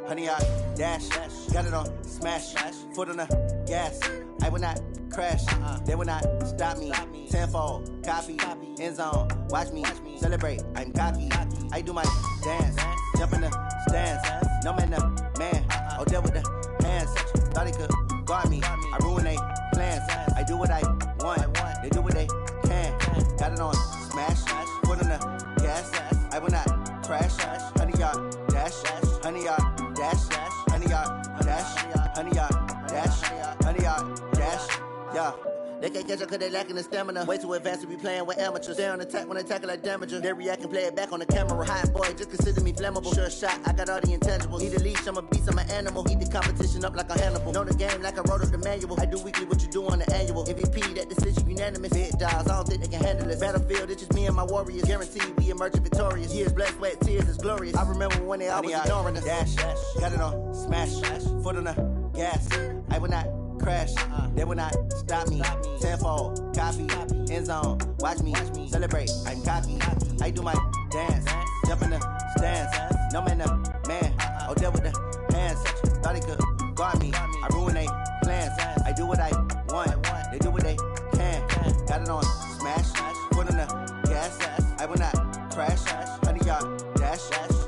honey, I dash. Got it on smash. Foot on the gas. I will not crash. They will not stop me. Tenfold, copy, end zone. Watch me celebrate. I'm cocky. I do my dance. Jump in the stands. No man, the man. Oh, deal with the hands. Thought he could guard me. I ruin they plans. I do what I want. They do what they can. Got it on smash. Foot on the gas. I will not crash. Honey, yard dash. Honey, yard dash. Honey, yard dash. Honey, yard dash. Honey, yard dash. Yeah. They can't catch up cause they lacking the stamina. Way too advanced to be playing with amateurs. Stay on attack when they tackle like damager. They react and play it back on the camera. Hot boy, just consider me flammable. Sure shot, I got all the intangibles. Need a leash, I'm a beast, I'm an animal. Heat the competition up like a Hannibal. Know the game like I wrote up the manual. I do weekly what you do on the annual. MVP, that decision unanimous. Big dogs, I don't think they can handle it. Battlefield, it's just me and my warriors. Guaranteed we emerge victorious. Years, blood, sweat, tears, it's glorious. I remember when they always ignoring us. Dash, got it on smash. Foot on the gas. I will not crash. They will not stop me. Tenfold, copy, end zone. Watch me celebrate. I'm cocky. I do my dance. Jump in the stands. No man, the man. Oh, deal with the hands. Thought he could guard me. I ruin they plans. I do what I want. They do what they can. Got it on smash. Foot on the gas. I will not crash. Honey, yard dash.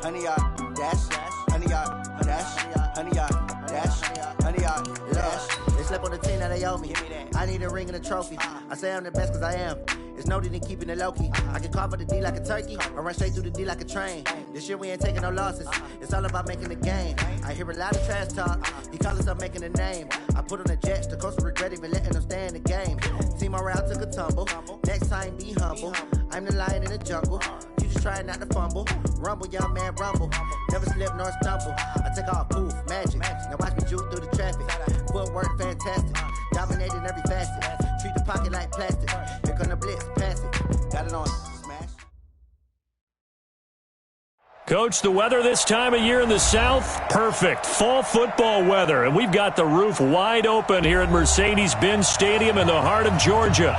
Honey, yard dash. Honey, yard dash. Honey, yard dash. Honey, yard dash. Slept on the team that they owe me. I need a ring and a trophy. I say I'm the best cause I am. It's no need in keeping it low-key. I can carve up the D like a turkey or run straight through the D like a train. This year we ain't taking no losses. It's all about making the game. I hear a lot of trash talk. He call himself making a name. I put on the Jets. The coach regret even letting them stay in the game. Team morale took a tumble. Next time be humble. I'm the lion in the jungle. You just trying not to fumble. Rumble, young man, rumble. Never slip nor stumble. I take off, poof, magic. Now watch me juke through the traffic. Footwork fantastic. Dominating every facet. Treat the pocket like plastic. Here come the blitz, pass it. Got it on smash. Coach, the weather this time of year in the South, perfect. Fall football weather. And we've got the roof wide open here at Mercedes-Benz Stadium in the heart of Georgia.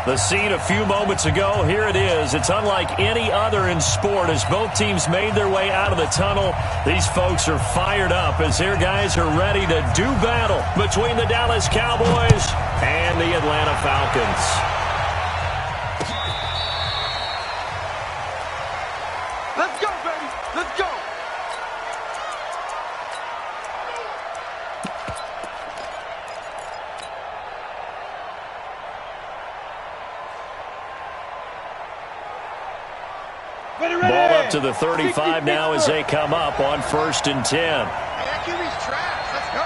The scene a few moments ago, here it is. It's unlike any other in sport as both teams made their way out of the tunnel. These folks are fired up as their guys are ready to do battle between the Dallas Cowboys and the Atlanta Falcons. Let's go, baby. Let's go. Ball up to the 35 now as they come up on 1st and 10. Hey, QB's trash. Let's go.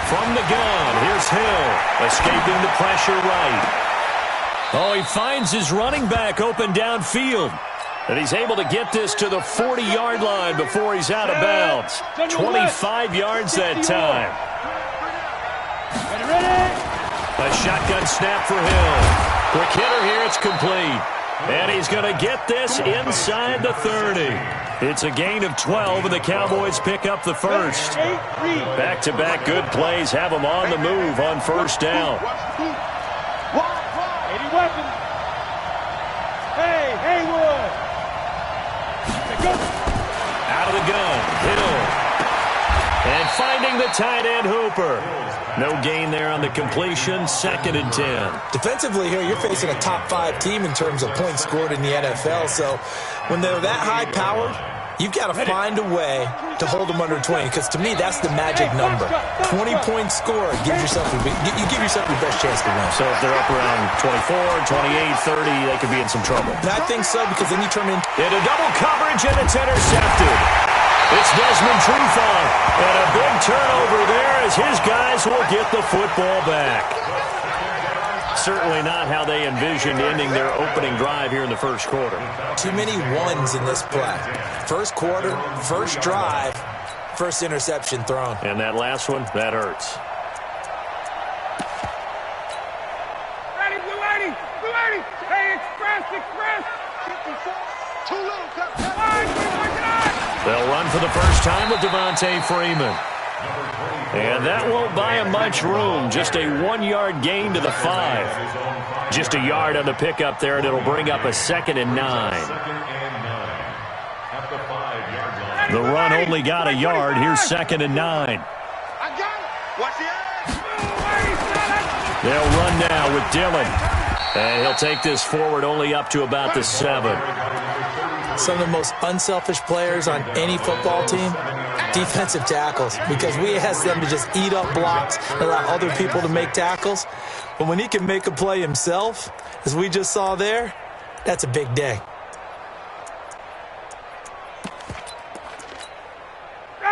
From the gun, here's Hill, escaping the pressure right. Oh, he finds his running back open downfield. And he's able to get this to the 40-yard line before he's out of bounds. 25 yards that time. A shotgun snap for Hill. Quick hitter here, it's complete. And he's going to get this inside the 30. It's a gain of 12, and the Cowboys pick up the first. Back-to-back good plays have them on the move on 1st down. 80 weapons. Hey, Haywood. Out of the gun, Hill. And finding the tight end, Hooper. No gain there on the completion, 2nd and 10. Defensively here, you're facing a top 5 team in terms of points scored in the NFL. So when they're that high-powered, you've got to find a way to hold them under 20, because to me, that's the magic number. 20-point score, you give yourself your best chance to win. So if they're up around 24, 28, 30, they could be in some trouble. And I think so, because then you turn into double coverage, and it's intercepted. It's Desmond Trufant, and a big turnover there as his guys will get the football back. Certainly not how they envisioned ending their opening drive here in the first quarter. Too many ones in this play. First quarter, first drive, first interception thrown. And that last one, that hurts. Ready, blue 80, blue 80. Hey, express. 54, too little. They'll run for the first time with Devontae Freeman. And that won't buy him much room. Just a 1-yard gain to the 5. Just a yard on the pickup there, and it'll bring up a 2nd and 9. The run only got a yard. Here's 2nd and 9. They'll run now with Dillon. And he'll take this forward only up to about the 7. Some of the most unselfish players on any football team, defensive tackles, because we ask them to just eat up blocks and allow other people to make tackles. But when he can make a play himself, as we just saw there, that's a big day.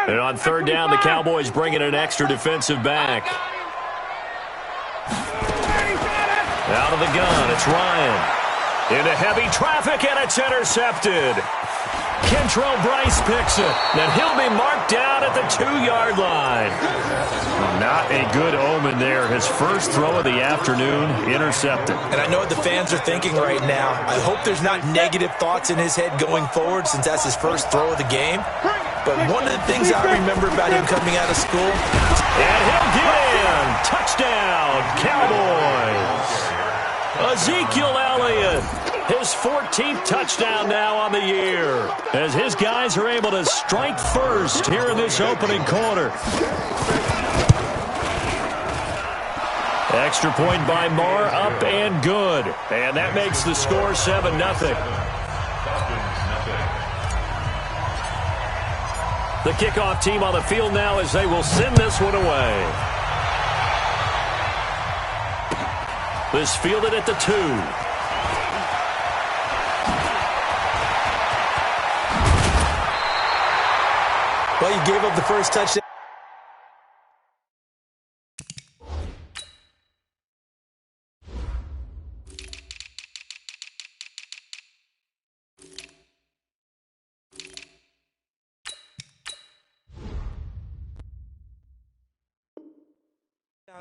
And on 3rd down, the Cowboys bring in an extra defensive back. Out of the gun, it's Ryan. Into heavy traffic, and it's intercepted. Kentrell Bryce picks it. And he'll be marked down at the 2-yard line. Not a good omen there. His first throw of the afternoon, intercepted. And I know what the fans are thinking right now. I hope there's not negative thoughts in his head going forward since that's his first throw of the game. But one of the things I remember about him coming out of school. And he'll get in. Touchdown, Cowboys. Ezekiel Elliott, his 14th touchdown now on the year, as his guys are able to strike first here in this opening quarter. Extra point by Marr, up and good. And that makes the score 7-0. The kickoff team on the field now as they will send this one away. This fielded at the 2. Well, you gave up the first touchdown.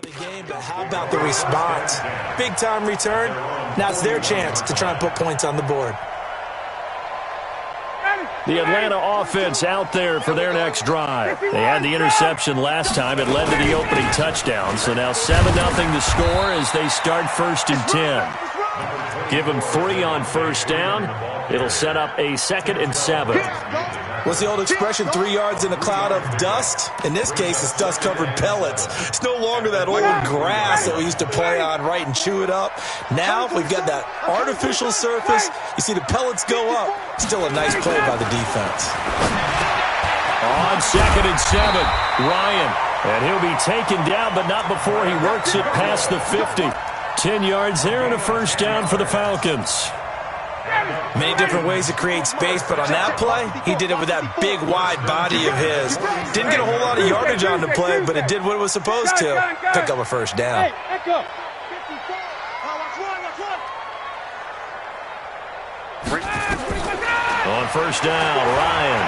The game, but how about the response? Big time return. Now it's their chance to try and put points on the board. The Atlanta offense out there for their next drive. They had the interception last time. It led to the opening touchdown. So now 7-0 to score as they start 1st and 10. Give them 3 on 1st down. It'll set up a 2nd and 7. What's the old expression, 3 yards in a cloud of dust? In this case, it's dust-covered pellets. It's no longer that old grass that we used to play on, right, and chew it up. Now we've got that artificial surface. You see the pellets go up. Still a nice play by the defense. On 2nd and 7, Ryan. And he'll be taken down, but not before he works it past the 50. 10 yards there and a 1st down for the Falcons. Many different ways to create space, but on that play, he did it with that big, wide body of his. Didn't get a whole lot of yardage on the play, but it did what it was supposed to. Pick up a 1st down. On 1st down, Ryan.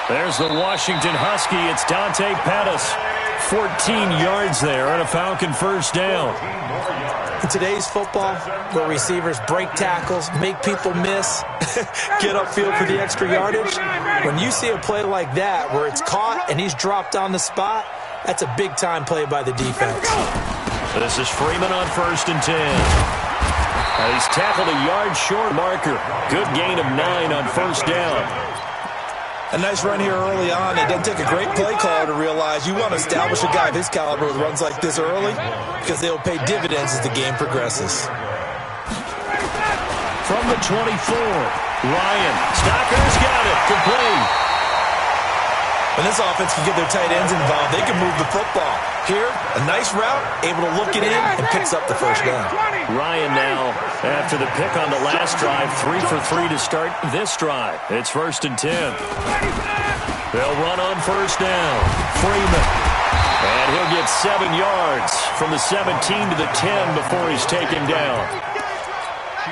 There's the Washington Husky. It's Dante Pettis. 14 yards there and a Falcon 1st down. In today's football, where receivers break tackles, make people miss, get upfield for the extra yardage, when you see a play like that where it's caught and he's dropped on the spot, that's a big-time play by the defense. This is Freeman on 1st and 10. And he's tackled a yard short marker. Good gain of 9 on 1st down. A nice run here early on. It doesn't take a great play caller to realize you want to establish a guy of his caliber with runs like this early because they'll pay dividends as the game progresses. From the 24, Ryan. Stocker's got it. Complete. When this offense can get their tight ends involved, they can move the football. Here, a nice route, able to look it in, and picks up the 1st down. Ryan now, after the pick on the last drive, 3 for 3 to start this drive. It's 1st and 10. They'll run on 1st down. Freeman. And he'll get 7 yards from the 17 to the 10 before he's taken down.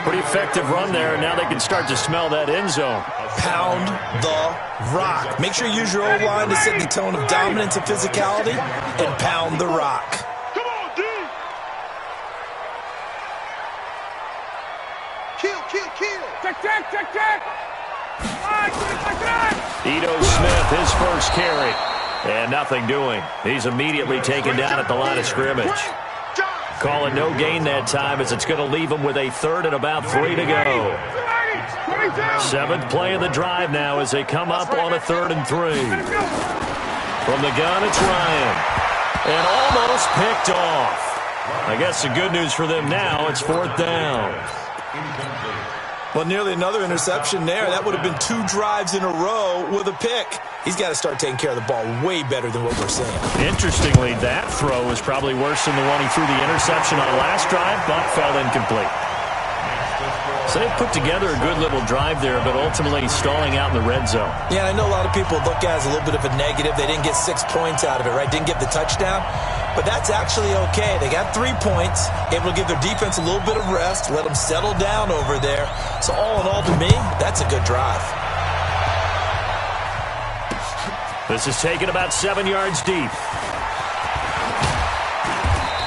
Pretty effective run there, and now they can start to smell that end zone. Pound the rock. Make sure you use your O-line to set the tone of dominance and physicality, and pound the rock. Come on, D! Kill. Check. Ito Smith, his first carry. And nothing doing. He's immediately taken down at the line of scrimmage. Call it no gain that time as it's going to leave him with a third and about 3 to go. 7th play of the drive now as they come up on a 3rd and 3. From the gun, it's Ryan. And almost picked off. I guess the good news for them now, it's 4th down. Well, nearly another interception there. That would have been 2 drives in a row with a pick. He's got to start taking care of the ball way better than what we're seeing. Interestingly, that throw was probably worse than the one he threw the interception on last drive, but fell incomplete. So they put together a good little drive there, but ultimately stalling out in the red zone. Yeah, I know a lot of people look at it as a little bit of a negative. They didn't get 6 points out of it, right? Didn't get the touchdown. But that's actually okay. They got 3 points, able to give their defense a little bit of rest, let them settle down over there. So all in all, to me, that's a good drive. This is taken about 7 yards deep.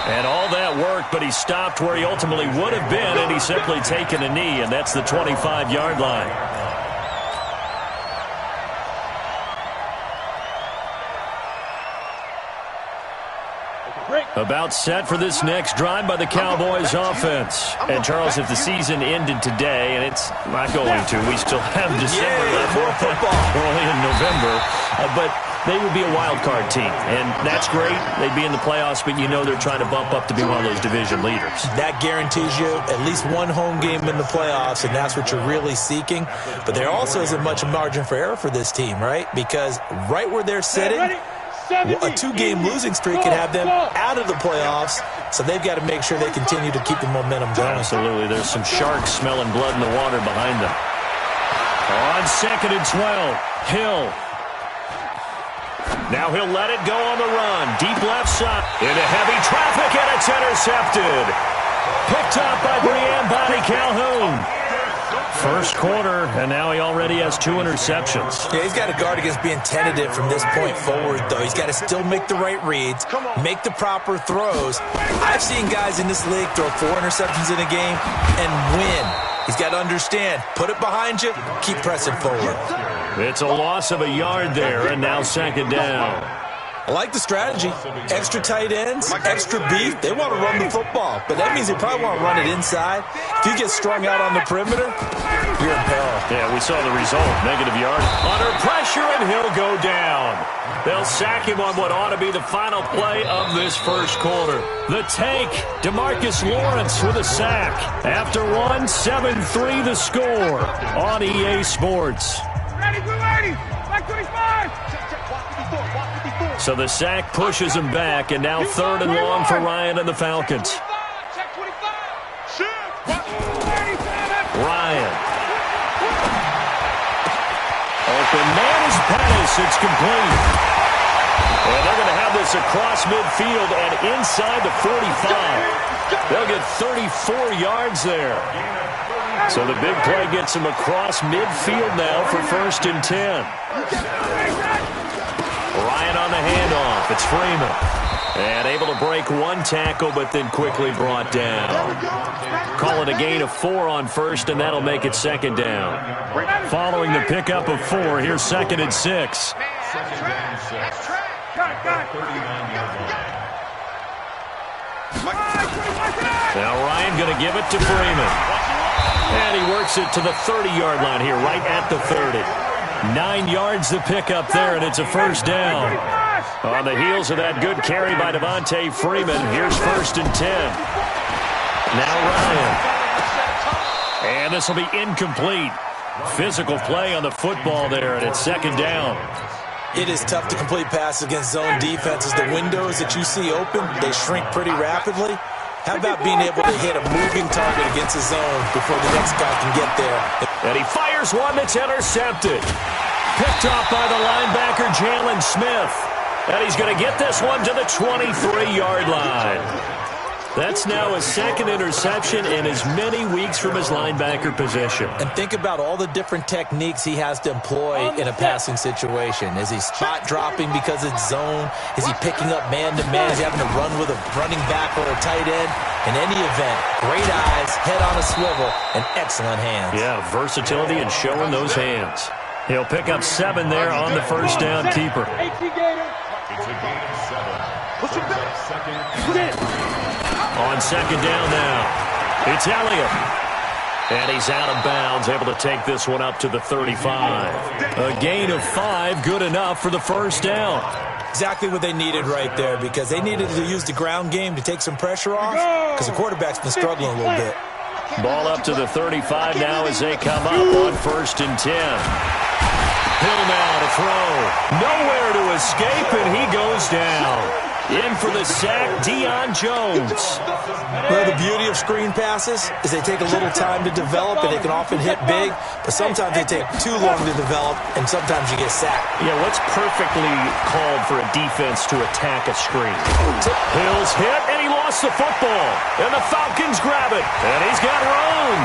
And all that worked, but he stopped where he ultimately would have been, and he's simply taken a knee, and that's the 25-yard line. About set for this next drive by the Cowboys offense. And, Charles, if the season ended today, and it's not going to, we still have December left. More football. We're only in November. But they would be a wild card team, and that's great. They'd be in the playoffs, but you know they're trying to bump up to be one of those division leaders. That guarantees you at least one home game in the playoffs, and that's what you're really seeking. But there also isn't much margin for error for this team, right? Because right where they're sitting, a 2-game losing streak could have them out of the playoffs, so they've got to make sure they continue to keep the momentum going. Absolutely. There's some sharks smelling blood in the water behind them. On 2nd and 12, Hill. Now he'll let it go on the run. Deep left side. Into heavy traffic, and it's intercepted. Picked up by Brian Bonnie Calhoun. First quarter, and now he already has 2 interceptions. Yeah, he's got to guard against being tentative from this point forward, though. He's got to still make the right reads, make the proper throws. I've seen guys in this league throw 4 interceptions in a game and win. He's got to understand, put it behind you, keep pressing forward. It's a loss of a yard there, and now 2nd down. I like the strategy. Extra tight ends, extra beef. They want to run the football, but that means they probably want to run it inside. If you get strung out on the perimeter, you're in peril. Yeah, we saw the result. Negative yard. Under pressure, and he'll go down. They'll sack him on what ought to be the final play of this first quarter. The tank, DeMarcus Lawrence with a sack. After 1, 7-3 the score on EA Sports. Ready, blue 80, back 25. So the sack pushes him back, and now 3rd and long for Ryan and the Falcons. Ryan. Open man is Pettis. It's complete. And they're going to have this across midfield and inside the 45. They'll get 34 yards there. So the big play gets him across midfield now for 1st and 10. Ryan on the handoff. It's Freeman. And able to break 1 tackle, but then quickly brought down. Call it a gain of 4 on 1st, and that'll make it 2nd down. Following the pickup of 4, here's 2nd and 6. Now Ryan going to give it to Freeman. And he works it to the 30-yard line here, right at the 30. 9 yards the pickup there, and it's a 1st down. On the heels of that good carry by Devontae Freeman, here's 1st and 10. Now Ryan. And this will be incomplete. Physical play on the football there, and it's 2nd down. It is tough to complete passes against zone defenses. The windows that you see open, they shrink pretty rapidly. How about being able to hit a moving target against the zone before the next guy can get there? And he fires one that's intercepted. Picked off by the linebacker, Jalen Smith. And he's going to get this one to the 23-yard line. That's now his 2nd interception in as many weeks from his linebacker position. And think about all the different techniques he has to employ in a passing situation. Is he spot dropping because it's zone? Is he picking up man-to-man? Is he having to run with a running back or a tight end? In any event, great eyes, head on a swivel, and excellent hands. Yeah, versatility and showing those hands. He'll pick up 7 there on the 1st down keeper. It's a gain of 7. Push it back. On second down now, it's Elliott. And he's out of bounds, able to take this one up to the 35. A gain of 5, good enough for the first down. Exactly what they needed right there, because they needed to use the ground game to take some pressure off, because the quarterback's been struggling a little bit. Ball up to the 35 now as they come up on 1st and 10. Hill now to throw. Nowhere to escape, and he goes down. In for the sack, Deion Jones. Well, the beauty of screen passes is they take a little time to develop, and they can often hit big, but sometimes they take too long to develop, and sometimes you get sacked. Yeah, what's perfectly called for a defense to attack a screen? Hill's hit, and he lost the football. And the Falcons grab it, and he's got room.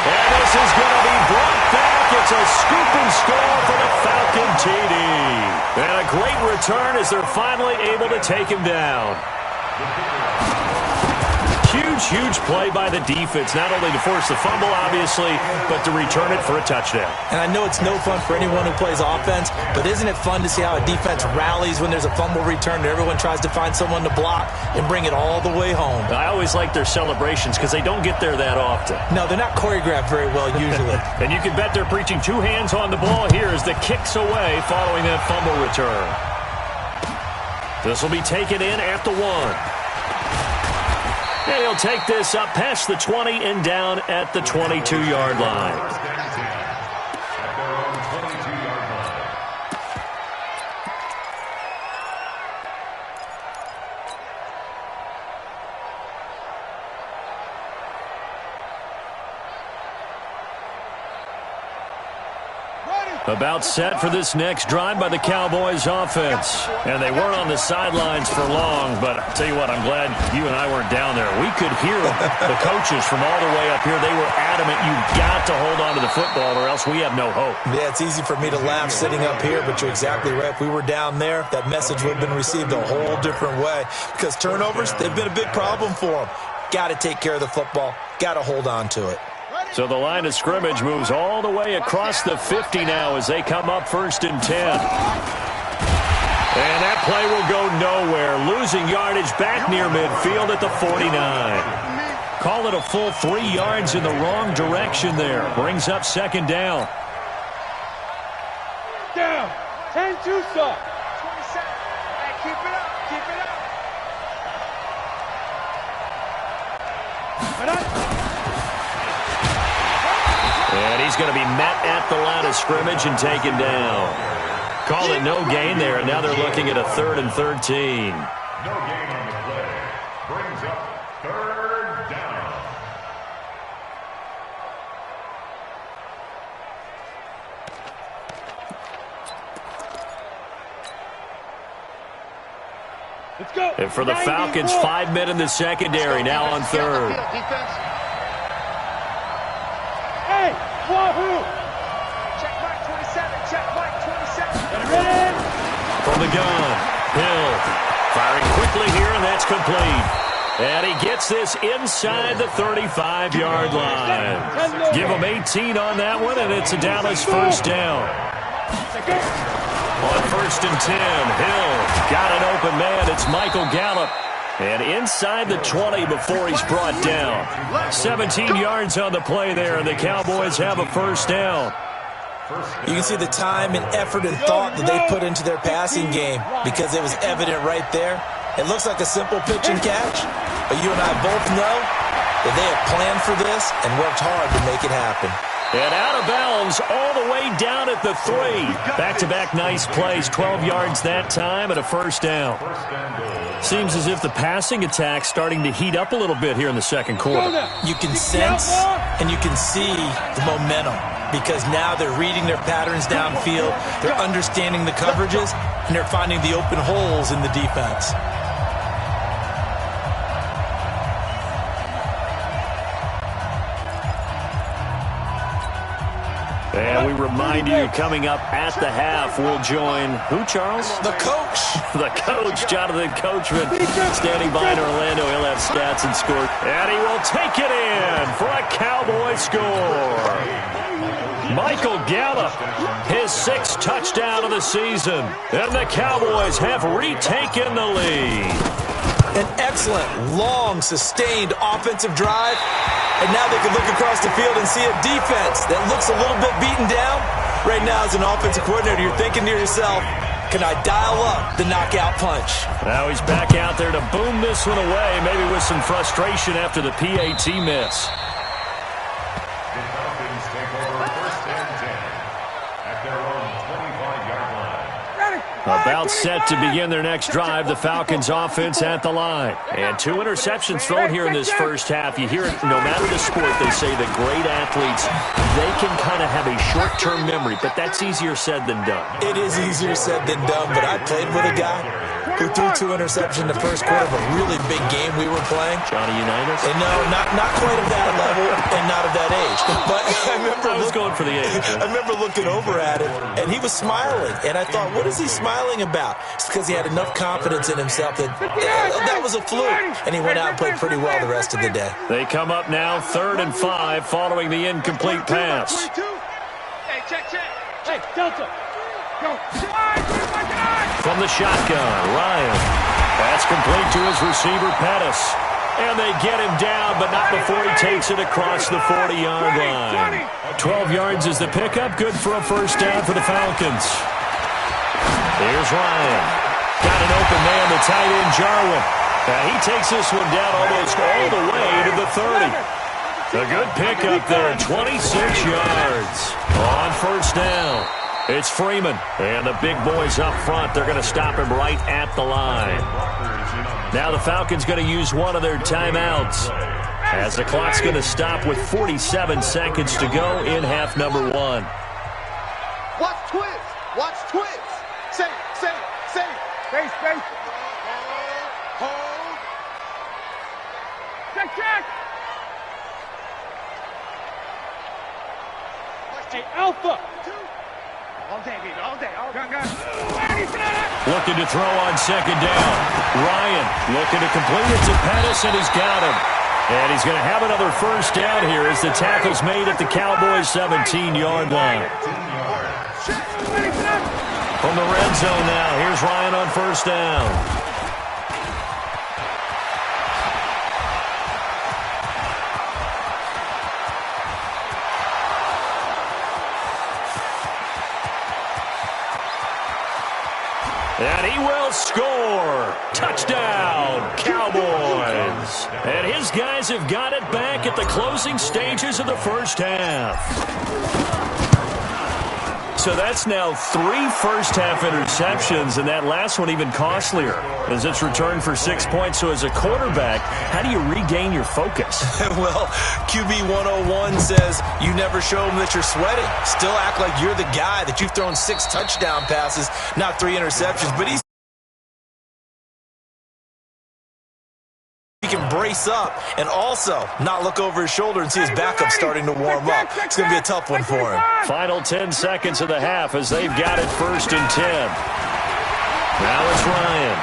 And this is going to be brought back. It's a scoop and score for the Falcon TD. And a great return as they're finally able to take him down. Huge play by the defense, not only to force the fumble, obviously, but to return it for a touchdown. And I know it's no fun for anyone who plays offense, but isn't it fun to see how a defense rallies when there's a fumble return and everyone tries to find someone to block and bring it all the way home? I always like their celebrations because they don't get there that often. No, they're not choreographed very well usually. And you can bet they're preaching 2 hands on the ball here as the kick's away following that fumble return. This will be taken in at the 1. And he'll take this up past the 20 and down at the 22-yard line. About set for this next drive by the Cowboys offense. And they weren't on the sidelines for long, but I'll tell you what, I'm glad you and I weren't down there. We could hear the coaches from all the way up here. They were adamant, you've got to hold on to the football or else we have no hope. Yeah, it's easy for me to laugh sitting up here, but you're exactly right. If we were down there, that message would have been received a whole different way. Because turnovers, they've been a big problem for them. Got to take care of the football. Got to hold on to it. So the line of scrimmage moves all the way across the 50 now as they come up 1st and 10. And that play will go nowhere. Losing yardage back near midfield at the 49. Call it a full 3 yards in the wrong direction there. Brings up 2nd down. Down. 10-2, sir. 27. Hey, keep it up. Keep it up. And he's going to be met at the line of scrimmage and taken down. Call it no gain there, and now they're looking at a 3rd and 13. No gain on the play. Brings up 3rd down. Let's go. And for the Falcons, 5 men in the secondary, now on 3rd. Hey, Wahoo! Check mark 27. Check mark 27. Ready? From the gun, Hill firing quickly here, and that's complete. And he gets this inside the 35-yard line. Give him 18 on that one, and it's a Dallas 1st down. On 1st and 10, Hill got an open man. It's Michael Gallup. And inside the 20 before he's brought down. 17 yards on the play there, and the Cowboys have a 1st down. You can see the time and effort and thought that they put into their passing game because it was evident right there. It looks like a simple pitch and catch, but you and I both know that they have planned for this and worked hard to make it happen. And out of bounds all the way down at the 3. Back-to-back nice plays, 12 yards that time and a 1st down. Seems as if the passing attack's starting to heat up a little bit here in the 2nd quarter. You can sense and you can see the momentum because now they're reading their patterns downfield, they're understanding the coverages, and they're finding the open holes in the defense. And we remind you, coming up at the half, we'll join who, Charles? The coach. The coach, Jonathan Coachman, standing by in Orlando. He'll have stats and scores. And he will take it in for a Cowboy score. Michael Gallup, his 6th touchdown of the season. And the Cowboys have retaken the lead. An excellent, long, sustained offensive drive. And now they can look across the field and see a defense that looks a little bit beaten down. Right now, as an offensive coordinator, you're thinking to yourself, can I dial up the knockout punch? Now he's back out there to boom this one away, maybe with some frustration after the PAT miss. The Falcons take over 1st and 10 at their own 25-yard line. About set to begin their next drive, the Falcons offense at the line. And 2 interceptions thrown here in this first half. You hear it, no matter the sport, they say that great athletes, they can kind of have a short-term memory, but that's easier said than done. It is easier said than done, but I played with a guy who threw 2 interceptions in the first quarter of a really big game we were playing. Johnny Unitas? And no, not quite of that level and not of that age. But I was going for the age. I remember looking over at him, and he was smiling. And I thought, what is he smiling about? It's because he had enough confidence in himself that that was a fluke. And he went out and played pretty well the rest of the day. They come up now 3rd and 5 following the incomplete pass. Hey, check. Hey, Delta. Go. From the shotgun, Ryan. That's complete to his receiver, Pettis. And they get him down, but not before he takes it across the 40-yard line. 12 yards is the pickup. Good for a first down for the Falcons. Here's Ryan. Got an open man, the tight end, Jarwin. He takes this one down almost all the way to the 30. A good pickup there, 26 yards on first down. It's Freeman, and the big boys up front. They're going to stop him right at the line. Now the Falcons going to use one of their timeouts as the clock's going to stop with 47 seconds to go in half number 1. Watch twins. Say. Space. Hold. Check. Hey, Alpha. All day, baby, all day. Looking to throw on 2nd down. Ryan looking to complete it to Pettis, and he's got him. And he's going to have another first down here as the tackle's made at the Cowboys' 17-yard line. From the red zone now, here's Ryan on first down. And he will score. Touchdown, Cowboys. And his guys have got it back at the closing stages of the first half. So that's now 3 first-half interceptions, and that last one even costlier as it's returned for 6 points. So as a quarterback, how do you regain your focus? Well, QB 101 says you never show them that you're sweating. Still act like you're the guy, that you've thrown 6 touchdown passes, not 3 interceptions. But he can brace up and also not look over his shoulder and see his backup starting to warm up. It's going to be a tough one for him. Final 10 seconds of the half as they've got it 1st and 10. Now it's Ryan.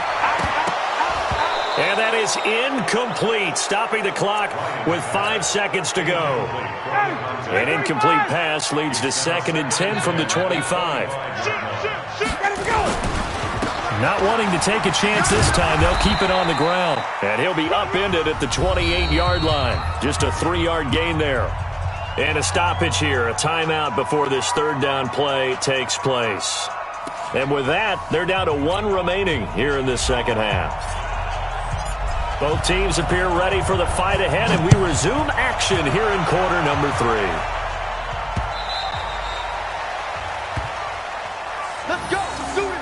And that is incomplete, stopping the clock with 5 seconds to go. An incomplete pass leads to 2nd and 10 from the 25. Not wanting to take a chance this time, they'll keep it on the ground. And he'll be upended at the 28-yard line. Just a 3-yard gain there. And a stoppage here, a timeout before this 3rd down play takes place. And with that, they're down to 1 remaining here in this second half. Both teams appear ready for the fight ahead, and we resume action here in quarter number 3. Let's go. Let's do it.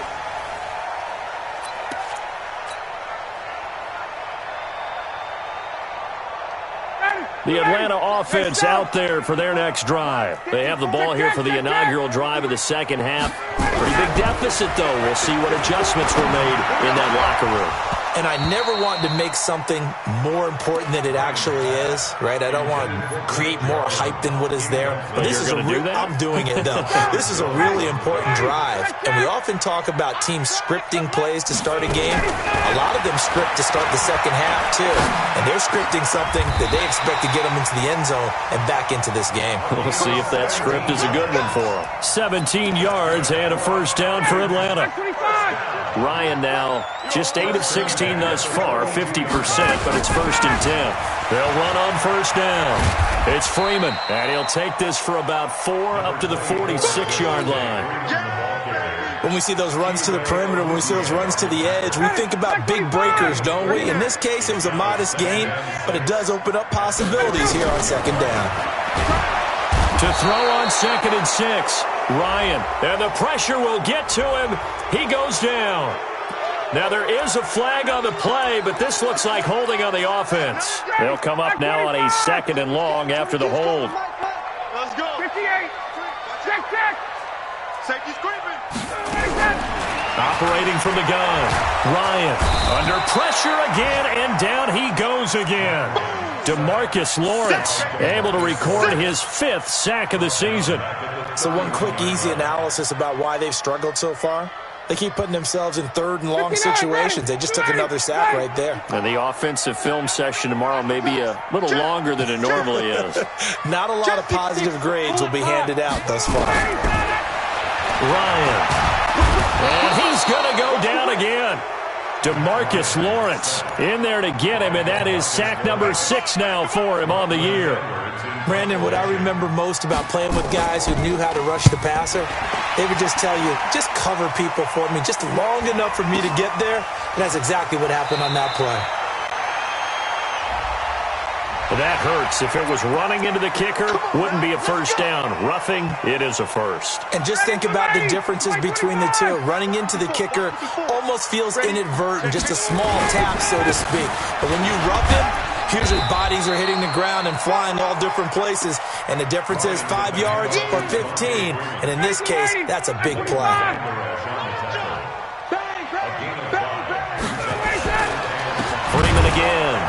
The Atlanta offense out there for their next drive. They have the ball here for the inaugural drive of the second half. Pretty big deficit, though. We'll see what adjustments were made in that locker room. And I never want to make something more important than it actually is, right? I don't want to create more hype than what is there. But this is I'm doing it, though. This is a really important drive. And we often talk about teams scripting plays to start a game. A lot of them script to start the second half, too. And they're scripting something that they expect to get them into the end zone and back into this game. We'll see if that script is a good one for them. 17 yards and a first down for Atlanta. Ryan now just 8 of 16 thus far, 50%, but it's 1st and 10. They'll run on first down. It's Freeman, and he'll take this for about 4 up to the 46-yard line. When we see those runs to the perimeter, when we see those runs to the edge, we think about big breakers, don't we? In this case, it was a modest gain, but it does open up possibilities here on second down. To throw on 2nd and 6, Ryan, and the pressure will get to him. He goes down. Now, there is a flag on the play, but this looks like holding on the offense. They'll come up now on a 2nd and long after the hold. Let's go. 58. Check. Safety screaming. Operating from the gun. Ryan under pressure again, and down he goes again. DeMarcus Lawrence able to record his 5th sack of the season. So one quick, easy analysis about why they've struggled so far. They keep putting themselves in 3rd and long situations. They just took another sack right there. And the offensive film session tomorrow may be a little longer than it normally is. Not a lot of positive grades will be handed out thus far. Ryan. And he's going to go down again. DeMarcus Lawrence in there to get him, and that is sack number 6 now for him on the year. Brandon, what I remember most about playing with guys who knew how to rush the passer, they would just tell you, just cover people for me, just long enough for me to get there. And that's exactly what happened on that play. That hurts. If it was running into the kicker, wouldn't be a first down. Roughing, it is a first. And just think about the differences between the two. Running into the kicker almost feels inadvertent, just a small tap, so to speak. But when you rough him, usually bodies are hitting the ground and flying all different places. And the difference is 5 yards or 15. And in this case, that's a big play. Freeman again.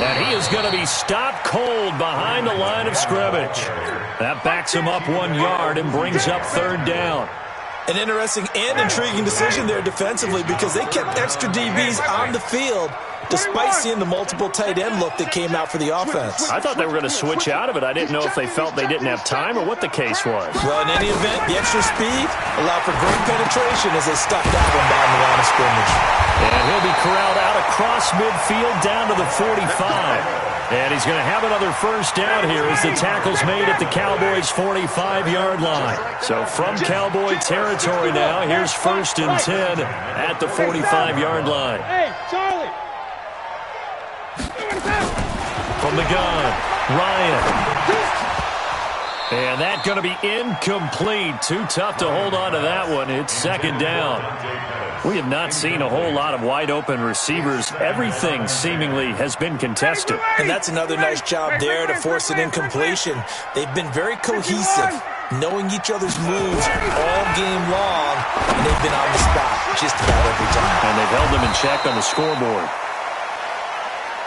And he is going to be stopped cold behind the line of scrimmage. That backs him up 1 yard and brings up 3rd down. An interesting and intriguing decision there defensively because they kept extra DBs on the field despite seeing the multiple tight end look that came out for the offense. I thought they were going to switch out of it. I didn't know if they felt they didn't have time or what the case was. Well, in any event, the extra speed allowed for great penetration as they stuck that one down the line of scrimmage. And he'll be corralled out across midfield down to the 45. And he's going to have another first down here as the tackle's made at the Cowboys' 45-yard line. So from Cowboy territory now, here's 1st and 10 at the 45-yard line. Hey, Charlie. From the gun, Ryan. And that's going to be incomplete. Too tough to hold on to that one. It's 2nd down. We have not seen a whole lot of wide-open receivers. Everything seemingly has been contested. And that's another nice job there to force an incompletion. They've been very cohesive, knowing each other's moves all game long, and they've been on the spot just about every time. And they've held them in check on the scoreboard.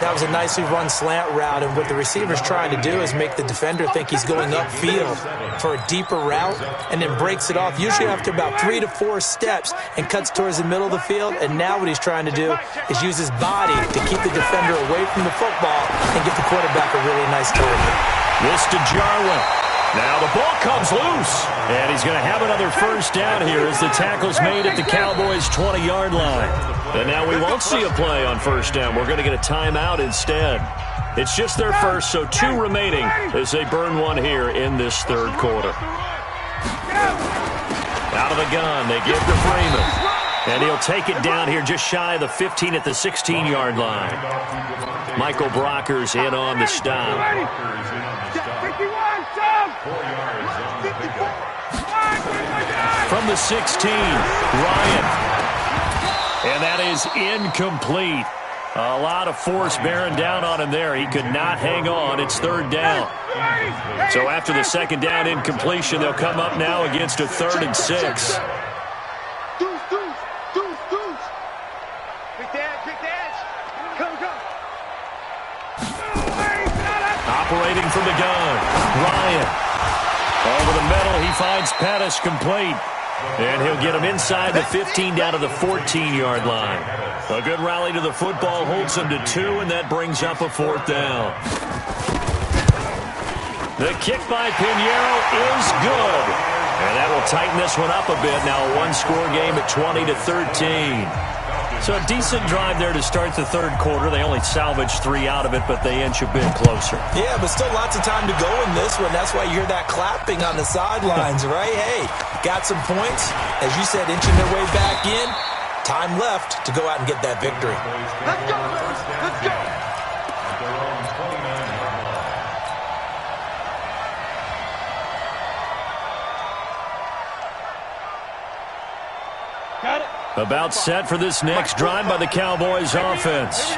That was a nicely run slant route, and what the receiver's trying to do is make the defender think he's going upfield for a deeper route and then breaks it off, usually after about 3 to 4 steps, and cuts towards the middle of the field. And now what he's trying to do is use his body to keep the defender away from the football and give the quarterback a really nice target. This to Jarwin. Now the ball comes loose, and he's going to have another first down here as the tackle's made at the Cowboys' 20-yard line. And now we won't see a play on first down. We're going to get a timeout instead. It's just their first, so 2 remaining as they burn one here in this 3rd quarter. Out of the gun, they give to Freeman. And he'll take it down here just shy of the 15 at the 16-yard line. Michael Brockers in on the stop. From the 16, Ryan. And that is incomplete. A lot of force bearing down on him there. He could not hang on. It's 3rd down. So after the 2nd down incompletion, they'll come up now against a 3rd and 6. Pick the edge, pick the edge. Go. Operating from the gun, Ryan. Over the middle, he finds Pettis complete. And he'll get him inside the 15 down to the 14-yard line. A good rally to the football holds him to 2, and that brings up a 4th down. The kick by Pinheiro is good. And that will tighten this one up a bit. Now a one-score game at 20-13. So a decent drive there to start the third quarter. They only salvaged 3 out of it, but they inch a bit closer. Yeah, but still lots of time to go in this one. That's why you hear that clapping on the sidelines, right? Hey, got some points. As you said, inching their way back in. Time left to go out and get that victory. Let's go. Let's go. At their own 29-yard line. Got it. About set for this next drive by the Cowboys offense.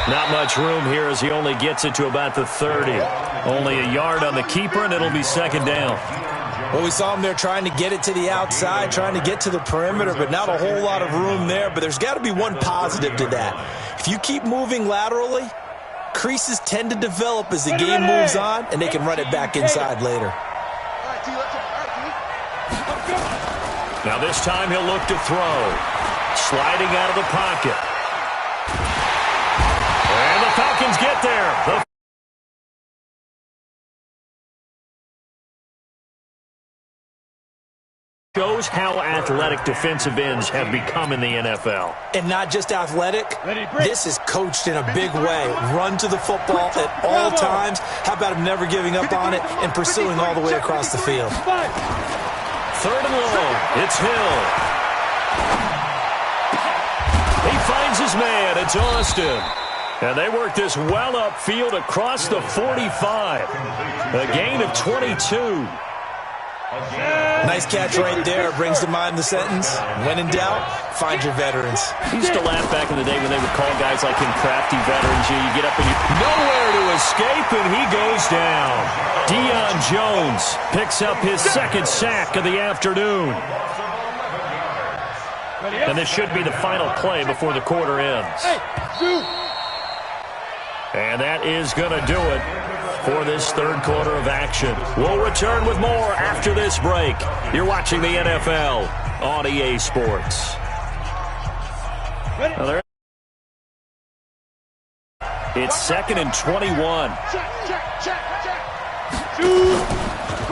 Not much room here as he only gets it to about the 30. Only a yard on the keeper, and it'll be 2nd down. Well, we saw him there trying to get it to the outside, trying to get to the perimeter, but not a whole lot of room there. But there's got to be one positive to that. If you keep moving laterally, creases tend to develop as the game moves on, and they can run it back inside later. Now this time he'll look to throw. Sliding out of the pocket. And the Falcons get there. Shows how athletic defensive ends have become in the NFL. And not just athletic, this is coached in a big way. Run to the football at all times. How about him never giving up on it and pursuing all the way across the field? 3rd and long. It's Hill. He finds his man. It's Austin. And they work this well upfield across the 45. A gain of 22. Nice catch right there. Brings to mind the sentence, when in doubt, find your veterans. He used to laugh back in the day when they would call guys like him crafty veterans. You get up and you nowhere to escape, and he goes down. Deion Jones picks up his 2nd sack of the afternoon. And this should be the final play before the quarter ends. And that is going to do it for this third quarter of action. We'll return with more after this break. You're watching the NFL on EA Sports. It's 2nd and 21.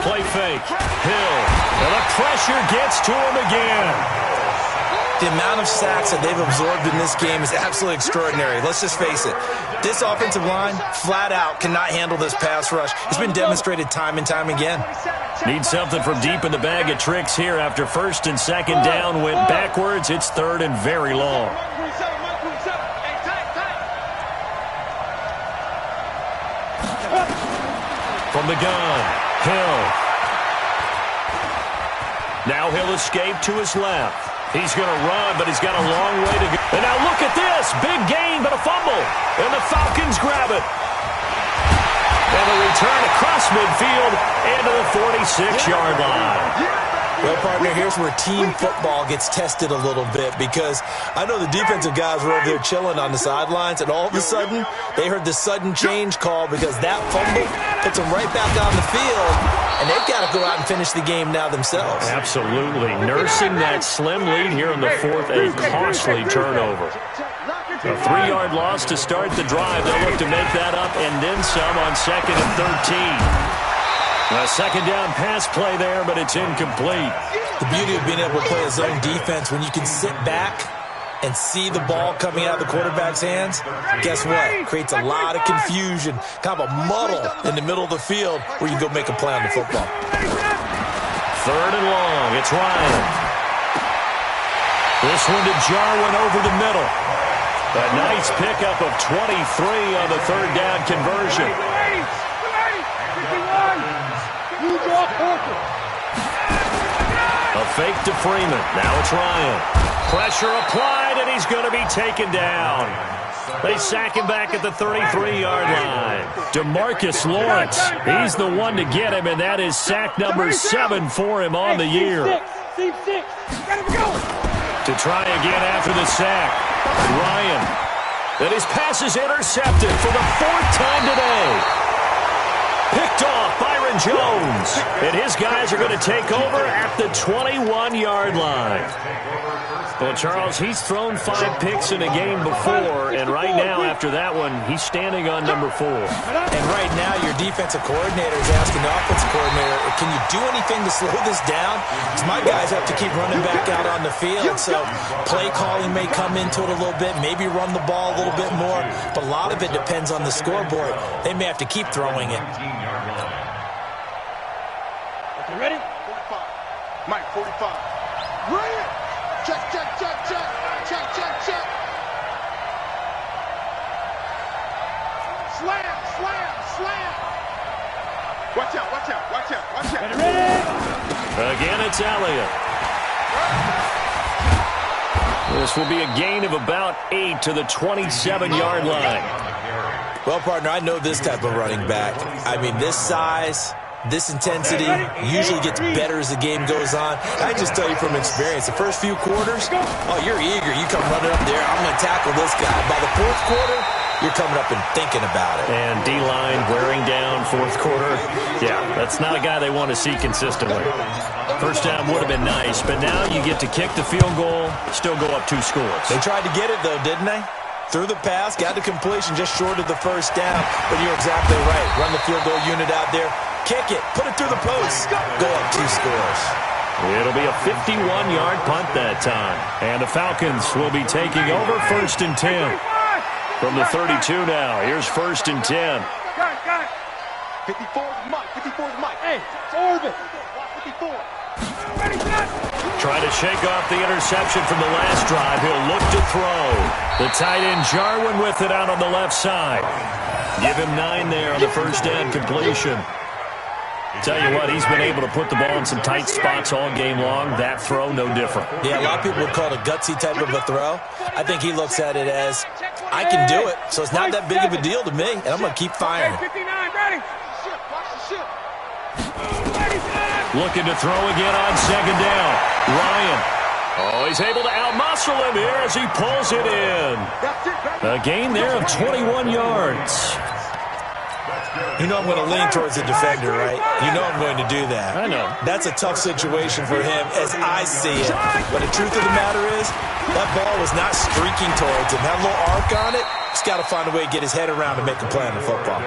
Play fake. Hill. And the pressure gets to him again. The amount of sacks that they've absorbed in this game is absolutely extraordinary. Let's just face it. This offensive line, flat out, cannot handle this pass rush. It's been demonstrated time and time again. Need something from deep in the bag of tricks here after 1st and 2nd down went backwards. It's 3rd and very long. From the gun, Hill. Now he'll escape to his left. He's going to run, but he's got a long way to go. And now look at this. Big gain, but a fumble. And the Falcons grab it. And a return across midfield into the 46-yard line. Well, partner, here's where team football gets tested a little bit, because I know the defensive guys were over there chilling on the sidelines, and all of a sudden they heard the sudden change call because that fumble puts them right back on the field, and they've got to go out and finish the game now themselves. Absolutely. Nursing that slim lead here in the 4th, a costly turnover. A 3-yard loss to start the drive. They'll look to make that up and then some on 2nd and 13. A 2nd down pass play there, but it's incomplete. The beauty of being able to play a zone defense, when you can sit back and see the ball coming out of the quarterback's hands, guess what? Creates a lot of confusion, kind of a muddle in the middle of the field where you can go make a play on the football. 3rd and long. It's Ryan. This one to Jarwin over the middle. A nice pickup of 23 on the 3rd down conversion. A fake to Freeman. Now it's Ryan. Pressure applied, and he's going to be taken down. They sack him back at the 33-yard line. DeMarcus Lawrence, he's the one to get him, and that is sack number 7 for him on the year. Seam 6. Ready to go. To try again after the sack. Ryan. And his pass is intercepted for the 4th time today. Picked off Byron Jones. And his guys are going to take over at the 21-yard line. Well, Charles, he's thrown 5 picks in a game before, and right now, after that one, he's standing on number 4. And right now, your defensive coordinator is asking the offensive coordinator, can you do anything to slow this down? Because my guys have to keep running back out on the field, so play calling may come into it a little bit, maybe run the ball a little bit more, but a lot of it depends on the scoreboard. They may have to keep throwing it. Okay, ready? 45. Mike, 45. Ryan. Check, check, check, check. Check, check, check. Slam, slam, slam. Watch out, watch out, watch out, watch out. Ready? Again, it's Elliott. This will be a gain of about 8 to the 27-yard line. Well, partner, I know this type of running back. I mean, this size, this intensity usually gets better as the game goes on. I just tell you from experience, the first few quarters, oh, you're eager. You come running up there, I'm going to tackle this guy. By the 4th quarter, you're coming up and thinking about it. And D-line wearing down 4th quarter. Yeah, that's not a guy they want to see consistently. First down would have been nice, but now you get to kick the field goal, still go up 2 scores. They tried to get it, though, didn't they? Threw the pass, got the completion just short of the first down. But you're exactly right. Run the field goal unit out there. Kick it. Put it through the post. Go up 2 scores. It'll be a 51-yard punt that time. And the Falcons will be taking over 1st and 10. From the 32 now. Here's 1st and 10. Got it. 54 is Mike, 54 is Mike. Hey, it's Orbit. 54. Ready, set. Trying to shake off the interception from the last drive. He'll look to throw. The tight end Jarwin with it out on the left side. Give him 9 there on the first down completion. Tell you what, he's been able to put the ball in some tight spots all game long. That throw, no different. Yeah, a lot of people would call it a gutsy type of a throw. I think he looks at it as, I can do it, so it's not that big of a deal to me, and I'm going to keep firing. 59, ready. Watch the ship. Ready, set. Looking to throw again on 2nd down. Ryan. Oh, he's able to outmuscle him here as he pulls it in. A gain there of 21 yards. You know I'm going to lean towards the defender, right? You know I'm going to do that. I know. That's a tough situation for him as I see it. But the truth of the matter is, that ball was not streaking towards him. That little arc on it, he's got to find a way to get his head around to make a play on the football.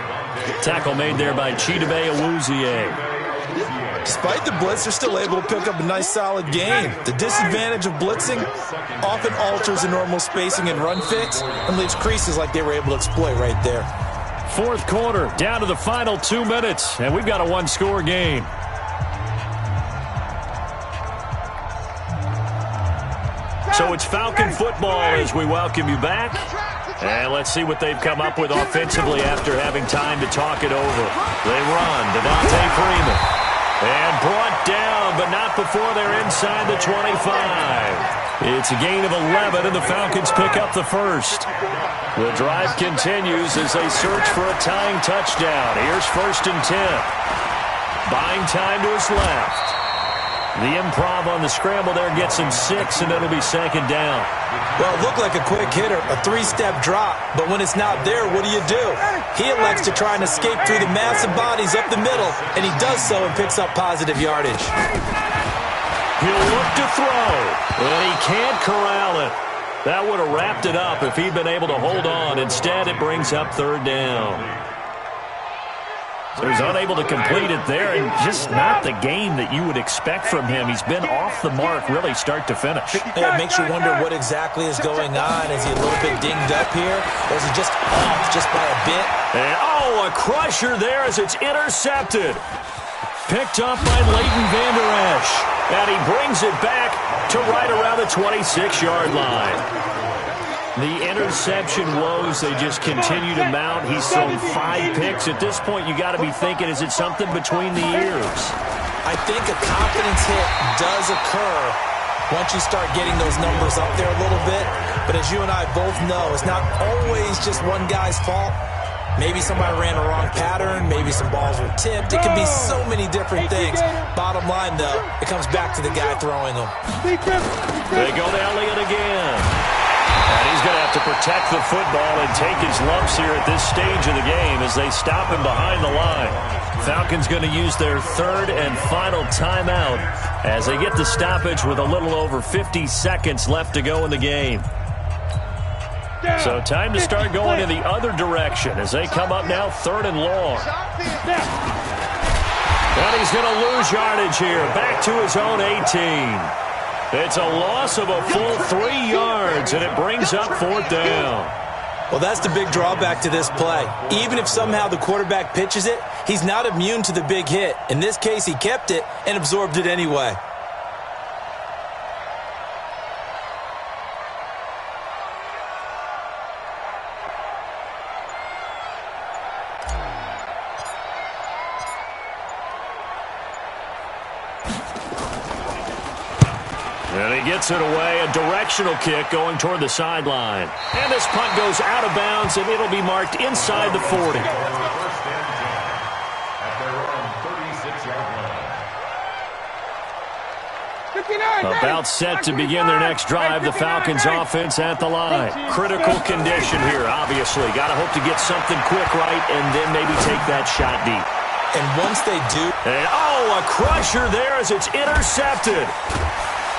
Tackle made there by Chidobe Awuzie. Despite the blitz, they're still able to pick up a nice solid gain. The disadvantage of blitzing often alters the normal spacing and run fits and leaves creases like they were able to exploit right there. 4th quarter, down to the final 2 minutes, and we've got a 1-score game. So it's Falcon football as we welcome you back. And let's see what they've come up with offensively after having time to talk it over. They run, Devontae Freeman. And brought down, but not before they're inside the 25. It's a gain of 11, and the Falcons pick up the first. The drive continues as they search for a tying touchdown. Here's 1st and 10. Buying time to his left. The improv on the scramble there gets him 6, and it'll be 2nd down. Well, it looked like a quick hitter, a 3-step drop, but when it's not there, what do? He elects to try and escape through the massive bodies up the middle, and he does so and picks up positive yardage. He'll look to throw, and he can't corral it. That would have wrapped it up if he'd been able to hold on. Instead, it brings up 3rd down. So he's unable to complete it there, and just not the game that you would expect from him. He's been off the mark really start to finish. Yeah, it makes you wonder what exactly is going on. Is he a little bit dinged up here, or is he just off just by a bit? And, a crusher there as it's intercepted. Picked up by Leighton Vander Esch. And he brings it back to right around the 26-yard line. The interception woes, they just continue to mount. He's thrown 5 picks. At this point, you got to be thinking, is it something between the ears? I think a confidence hit does occur once you start getting those numbers up there a little bit. But as you and I both know, it's not always just one guy's fault. Maybe somebody ran a wrong pattern. Maybe some balls were tipped. It could be so many different things. Bottom line, though, it comes back to the guy throwing them. They go to Elliott again. And he's going to have to protect the football and take his lumps here at this stage of the game as they stop him behind the line. Falcons going to use their third and final timeout as they get the stoppage with a little over 50 seconds left to go in the game. So time to start going in the other direction as they come up now third and long. And he's going to lose yardage here. Back to his own 18. It's a loss of a full 3 yards, and it brings up fourth down. Well, that's the big drawback to this play. Even if somehow the quarterback pitches it, he's not immune to the big hit. In this case, he kept it and absorbed it anyway. And he gets it away, a directional kick going toward the sideline. And this punt goes out of bounds, and it'll be marked inside the 40. About set to begin their next drive, the Falcons offense at the line. Critical condition here, obviously. Got to hope to get something quick right and then maybe take that shot deep. And once they do... And, oh, a crusher there as it's intercepted.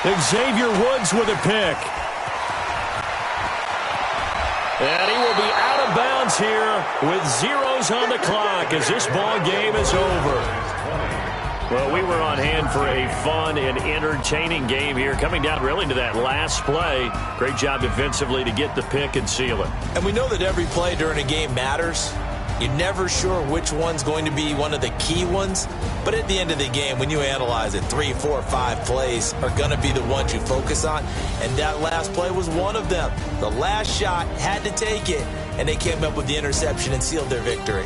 Xavier Woods with a pick. And he will be out of bounds here with zeros on the clock as this ball game is over. Well, we were on hand for a fun and entertaining game here, coming down really to that last play. Great job defensively to get the pick and seal it. And we know that every play during a game matters. You're never sure which one's going to be one of the key ones. But at the end of the game, when you analyze it, 3, 4, 5 plays are going to be the ones you focus on. And that last play was one of them. The last shot had to take it, and they came up with the interception and sealed their victory.